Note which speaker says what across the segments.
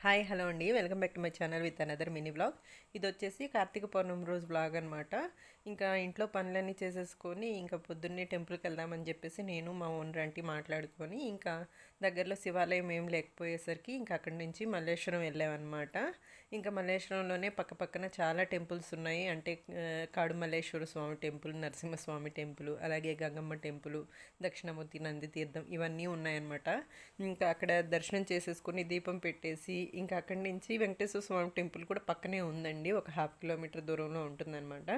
Speaker 1: Hi hello అండి, welcome back to my channel with another mini vlog. ఇది వచ్చేసి కార్తీక పౌర్ణమి రోజు వ్లాగ్ అనమాట. ఇంకా ఇంట్లో పనులన్నీ చేసేసుకొని ఇంకా పొద్దున్నే టెంపుల్కి వెళ్దామని చెప్పేసి నేను మా ఓనర్ ఆంటీ మాట్లాడుకొని ఇంకా దగ్గరలో శివాలయం ఏం లేకపోయేసరికి ఇంకా అక్కడి నుంచి మల్లేశ్వరం వెళ్ళామన్నమాట. ఇంకా మల్లేశ్వరంలోనే పక్కపక్కన చాలా టెంపుల్స్ ఉన్నాయి. అంటే కాడు మల్లేశ్వర స్వామి టెంపుల్, నరసింహస్వామి టెంపుల్, అలాగే గంగమ్మ టెంపుల్, దక్షిణమూర్తి నంది తీర్థం ఇవన్నీ ఉన్నాయన్నమాట. ఇంకా అక్కడ దర్శనం చేసేసుకొని దీపం పెట్టేసి ఇంకా అక్కడి నుంచి వెంకటేశ్వర స్వామి టెంపుల్ కూడా పక్కనే ఉందండి, ఒక హాఫ్ కిలోమీటర్ దూరంలో ఉంటుందన్నమాట.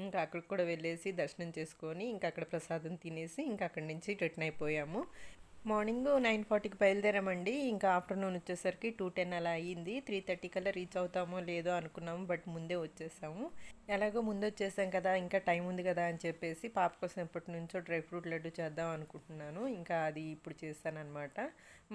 Speaker 1: ఇంకా అక్కడికి కూడా వెళ్ళేసి దర్శనం చేసుకొని ఇంకా అక్కడ ప్రసాదం తినేసి ఇంకా అక్కడి నుంచి రిటర్న్ అయిపోయాము. మార్నింగ్ 9:40కి బయలుదేరామండి. ఇంకా ఆఫ్టర్నూన్ వచ్చేసరికి 2:10 అలా అయ్యింది. 3:30 కల్లా రీచ్ అవుతామో లేదో అనుకున్నాము, బట్ ముందే వచ్చేసాము. ఎలాగో ముందు వచ్చేసాం కదా, ఇంకా టైం ఉంది కదా అని చెప్పేసి పాప కోసం ఎప్పటి నుంచో డ్రై ఫ్రూట్ లడ్డు చేద్దాం అనుకుంటున్నాను. ఇంకా అది ఇప్పుడు చేస్తానన్నమాట.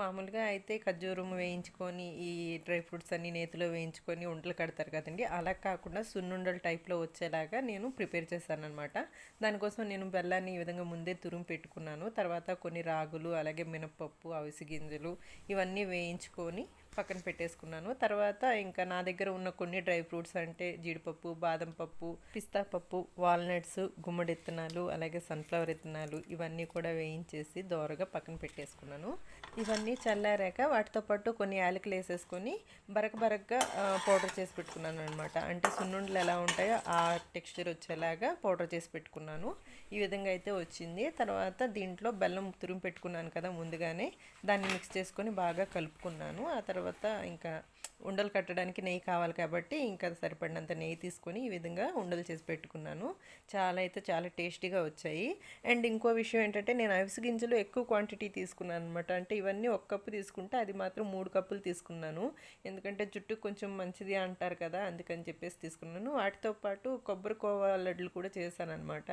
Speaker 1: మామూలుగా అయితే ఖర్జూరం వేయించుకొని ఈ డ్రై ఫ్రూట్స్ అన్ని నేతిలో వేయించుకొని ఉండలు కడతారు కదండి, అలా కాకుండా సున్నుండల టైప్లో వచ్చేలాగా నేను ప్రిపేర్ చేశాను అనమాట. దానికోసం నేను బెల్లాన్ని ఈ విధంగా ముందే తురుము పెట్టుకున్నాను. తర్వాత కొన్ని రాగులు, అలాగే మినపప్పు, అవిసె గింజలు ఇవన్నీ వేయించుకొని పక్కన పెట్టేసుకున్నాను. తర్వాత ఇంకా నా దగ్గర ఉన్న కొన్ని డ్రై ఫ్రూట్స్ అంటే జీడిపప్పు, బాదం పప్పు, పిస్తా పప్పు, వాల్నట్స్, గుమ్మడి విత్తనాలు, అలాగే సన్ఫ్లవర్ విత్తనాలు ఇవన్నీ కూడా వేయించేసి దోరగా పక్కన పెట్టేసుకున్నాను. ఇవన్నీ చల్లారాక వాటితో పాటు కొన్ని యాలకులు వేసేసుకొని బరకగా పౌడర్ చేసి పెట్టుకున్నాను అనమాట. అంటే సున్నుండలు ఎలా ఉంటాయో ఆ టెక్స్చర్ వచ్చేలాగా పౌడర్ చేసి పెట్టుకున్నాను. ఈ విధంగా అయితే వచ్చింది. తర్వాత దీంట్లో బెల్లం తురిమి పెట్టుకున్నాను కదా ముందుగానే, దాన్ని మిక్స్ చేసుకొని బాగా కలుపుకున్నాను. ఆ తర్వాత ఇంకా ఉండలు కట్టడానికి నెయ్యి కావాలి కాబట్టి ఇంకా సరిపడినంత నెయ్యి తీసుకొని ఈ విధంగా ఉండలు చేసి పెట్టుకున్నాను. చాలా టేస్టీగా వచ్చాయి. అండ్ ఇంకో విషయం ఏంటంటే నేను అవిసె గింజలు ఎక్కువ క్వాంటిటీ తీసుకున్నాను అనమాట. అంటే ఇవన్నీ 1 కప్పు తీసుకుంటే అది మాత్రం 3 కప్పులు తీసుకున్నాను. ఎందుకంటే జుట్టు కొంచెం మంచిది అంటారు కదా, అందుకని చెప్పేసి తీసుకున్నాను. వాటితో పాటు కొబ్బరి కోవా లడ్లు కూడా చేశాను అనమాట.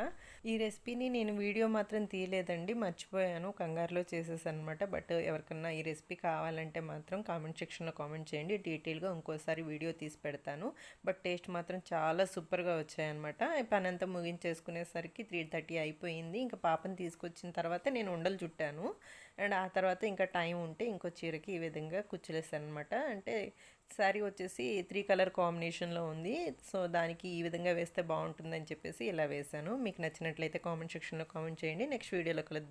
Speaker 1: ఈ రెసిపీని నేను వీడియో మాత్రం తీయలేదండి, మర్చిపోయాను, కంగారులో చేసేసాను అనమాట. బట్ ఎవరికన్నా ఈ రెసిపీ కావాలంటే మాత్రం కామెంట్ సెక్షన్లో కామెంట్ చేయండి, డీటెయిల్గా ఇంకోసారి వీడియో తీసి పెడతాను. బట్ టేస్ట్ మాత్రం చాలా సూపర్గా వచ్చాయన్నమాట. పని అంతా ముగించేసుకునేసరికి 3:30 అయిపోయింది. ఇంకా పాపని తీసుకొచ్చిన తర్వాత నేను ఉండలు చుట్టాను. అండ్ ఆ తర్వాత ఇంకా టైం ఉంటే ఇంకో చీరకి ఈ విధంగా కుచ్చులేసాను అనమాట. అంటే శారీ వచ్చేసి 3 కలర్ కాంబినేషన్లో ఉంది. సో దానికి ఈ విధంగా వేస్తే బాగుంటుందని చెప్పేసి ఇలా వేశాను. మీకు నచ్చినట్లయితే కామెంట్ సెక్షన్లో కామెంట్ చేయండి. నెక్స్ట్ వీడియోలో కలుద్దాం.